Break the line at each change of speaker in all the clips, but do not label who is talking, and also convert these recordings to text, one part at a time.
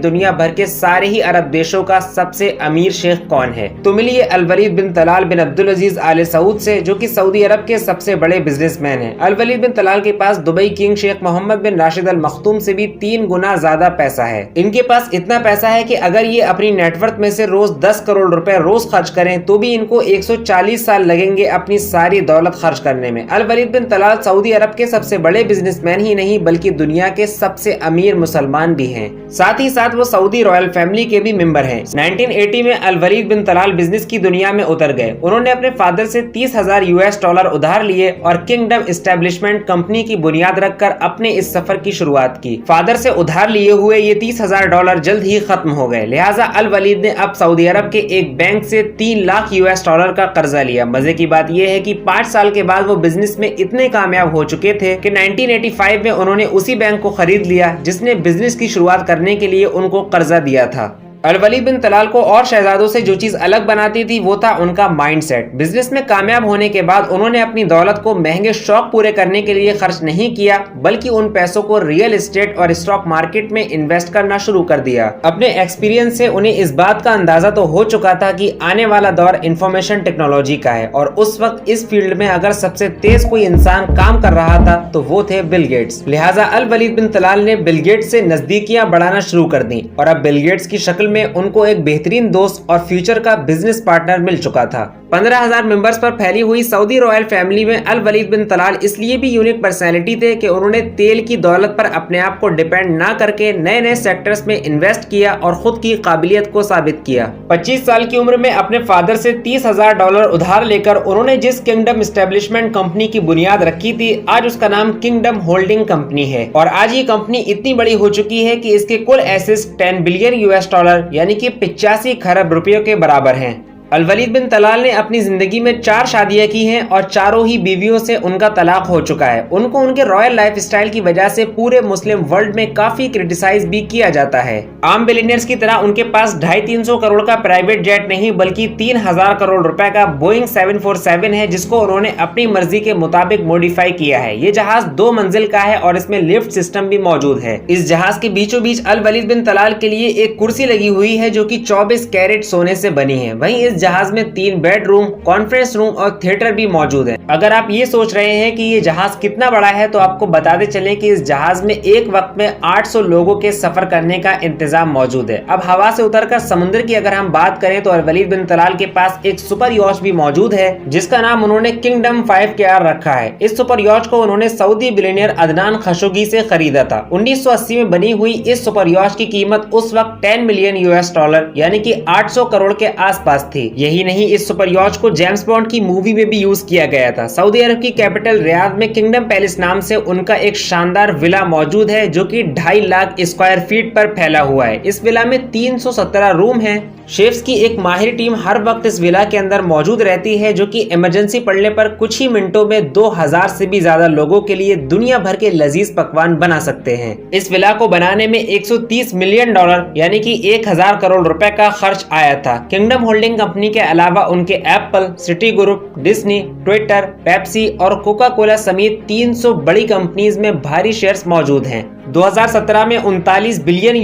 दुनिया भर के सारे ही अरब देशों का सबसे अमीर शेख कौन है। तो मिलिए अल वलीद बिन तलाल बिन अब्दुल अजीज आल सऊद से, जो कि सऊदी अरब के सबसे बड़े बिजनेसमैन हैं। अल वलीद बिन तलाल के पास दुबई किंग शेख मोहम्मद बिन राशिद अल मखतूम से भी 3 गुना ज्यादा पैसा है। इनके पास इतना पैसा है कि अगर ये अपनी नेटवर्थ में से रोज 10 करोड़ रुपए रोज खर्च करें तो भी इनको 140 साल लगेंगे अपनी सारी दौलत खर्च करने में। अल वलीद बिन तलाल सऊदी अरब के सबसे बड़े बिजनेसमैन ही नहीं बल्कि दुनिया के सबसे अमीर मुसलमान भी हैं। साथ ही साथ वो सऊदी रॉयल फैमिली के भी मेंबर हैं। 1980 में अल वलीद बिन तलाल बिजनेस की दुनिया में उतर गए। उन्होंने अपने फादर से $30,000 उधार लिए और किंगडम एस्टेब्लिशमेंट कंपनी की बुनियाद रखकर अपने इस सफर की शुरुआत की। फादर से उधार लिए हुए ये $30,000 जल्द ही खत्म हो गए, लिहाजा अल वलीद ने अब सऊदी अरब के एक बैंक से $3 लाख का कर्जा लिया। मजे की बात यह है कि 5 साल के बाद वो बिजनेस में इतने कामयाब हो चुके थे कि 1985 में उन्होंने उसी बैंक को खरीद लिया जिसने बिजनेस की शुरुआत करने के लिए उनको कर्जा दिया था। अल वलीद बिन तलाल को और शहजादों से जो चीज अलग बनाती थी वो था उनका माइंडसेट। बिजनेस में कामयाब होने के बाद उन्होंने अपनी दौलत को महंगे शौक पूरे करने के लिए खर्च नहीं किया, बल्कि उन पैसों को रियल एस्टेट और स्टॉक मार्केट में इन्वेस्ट करना शुरू कर दिया। अपने एक्सपीरियंस से उन्हें इस बात का अंदाजा तो हो चुका था कि आने वाला दौर इंफॉर्मेशन टेक्नोलॉजी का है और उस वक्त इस फील्ड में अगर सबसे तेज कोई इंसान काम कर रहा था तो वो थे बिल गेट्स। लिहाजा अल वलीद बिन तलाल ने बिल गेट्स से नजदीकियां बढ़ाना शुरू कर दी और अब बिल गेट्स की शक्ल में उनको एक बेहतरीन दोस्त और फ्यूचर का बिजनेस पार्टनर मिल चुका था। 15,000 मेंबर्स पर फैली हुई सऊदी रॉयल फैमिली में अल वलीद बिन तलाल इसलिए भी यूनिक पर्सनैलिटी थे कि उन्होंने तेल की दौलत पर अपने आप को डिपेंड ना करके नए नए सेक्टर्स में इन्वेस्ट किया और खुद की काबिलियत को साबित किया। 25 साल की उम्र में अपने फादर से $30,000 उधार लेकर उन्होंने जिस किंगडम एस्टेब्लिशमेंट कंपनी की बुनियाद रखी थी, आज उसका नाम किंगडम होल्डिंग कंपनी है और आज ये कंपनी इतनी बड़ी हो चुकी है कि इसके कुल एसेट्स $10 बिलियन यानी कि 85 खरब रुपयों के बराबर हैं। अल वलीद बिन तलाल ने अपनी जिंदगी में 4 शादियां की हैं और चारों ही बीवियों से उनका तलाक हो चुका है। उनको उनके रॉयल लाइफस्टाइल की वजह से पूरे मुस्लिम वर्ल्ड में काफी क्रिटिसाइज भी किया जाता है। आम बिलियनियर्स की तरह उनके पास 250-300 करोड़ का प्राइवेट जेट नहीं बल्कि 3,000 करोड़ रुपए का बोइंग 747 है, जिसको उन्होंने अपनी मर्जी के मुताबिक मॉडिफाई किया है। ये जहाज 2 मंजिल का है और इसमें लिफ्ट सिस्टम भी मौजूद है। इस जहाज के बीचों बीच अल वलीद बिन तलाल के लिए एक कुर्सी लगी हुई है जो कि 24 कैरेट सोने से बनी है। वहीं इस जहाज में 3 बेडरूम, कॉन्फ्रेंस रूम और थिएटर भी मौजूद है। अगर आप ये सोच रहे हैं कि ये जहाज कितना बड़ा है तो आपको बताते चलें कि इस जहाज में एक वक्त में 800 लोगों के सफर करने का इंतजाम मौजूद है। अब हवा से उतरकर समुद्र की अगर हम बात करें तो अल वलीद बिन तलाल के पास एक सुपर यॉच भी मौजूद है जिसका नाम उन्होंने किंगडम 5KR रखा है। इस सुपर यॉच को उन्होंने सऊदी बिलियनियर अदनान खशोगी से खरीदा था। 1980 में बनी हुई इस सुपर यॉच की कीमत उस वक्त $10 मिलियन यानी कि 800 करोड़ के आसपास थी। यही नहीं, इस सुपर यॉच को जेम्स बॉन्ड की मूवी में भी यूज किया गया था। सऊदी अरब की कैपिटल रियाद में किंगडम पैलेस नाम से उनका एक शानदार विला मौजूद है जो कि 2.5 लाख स्क्वायर फीट पर फैला हुआ है। इस विला में 317 रूम हैं। शेफ्स की एक माहिर टीम हर वक्त इस विला के अंदर मौजूद रहती है जो कि इमरजेंसी पड़ने पर कुछ ही मिनटों में 2000 से भी ज्यादा लोगों के लिए दुनिया भर के लजीज पकवान बना सकते हैं। इस विला को बनाने में $130 मिलियन यानी कि 1000 करोड़ रुपए का खर्च आया था। किंगडम होल्डिंग कंपनी के अलावा उनके Apple, city group, Disney, Twitter, Pepsi और कोका कोला समेत 300 बड़ी कंपनीज में भारी शेयर्स मौजूद हैं। 2017 में $39 बिलियन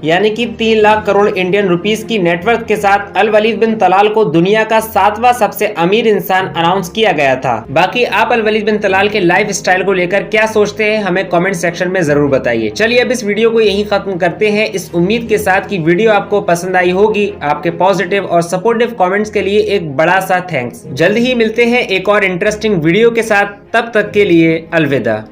यानी कि 3 लाख करोड़ इंडियन रुपीस की नेटवर्थ के साथ अल वलीद बिन तलाल को दुनिया का 7वां सबसे अमीर इंसान अनाउंस किया गया था। बाकी आप अल वलीद बिन तलाल के लाइफ स्टाइल को लेकर क्या सोचते हैं हमें कमेंट सेक्शन में जरूर बताइए। चलिए अब इस वीडियो को यहीं खत्म करते हैं, इस उम्मीद के साथ कि वीडियो आपको पसंद आई होगी। आपके पॉजिटिव और सपोर्टिव कमेंट्स के लिए एक बड़ा सा थैंक्स। जल्द ही मिलते हैं एक और इंटरेस्टिंग वीडियो के साथ, तब तक के लिए अलविदा।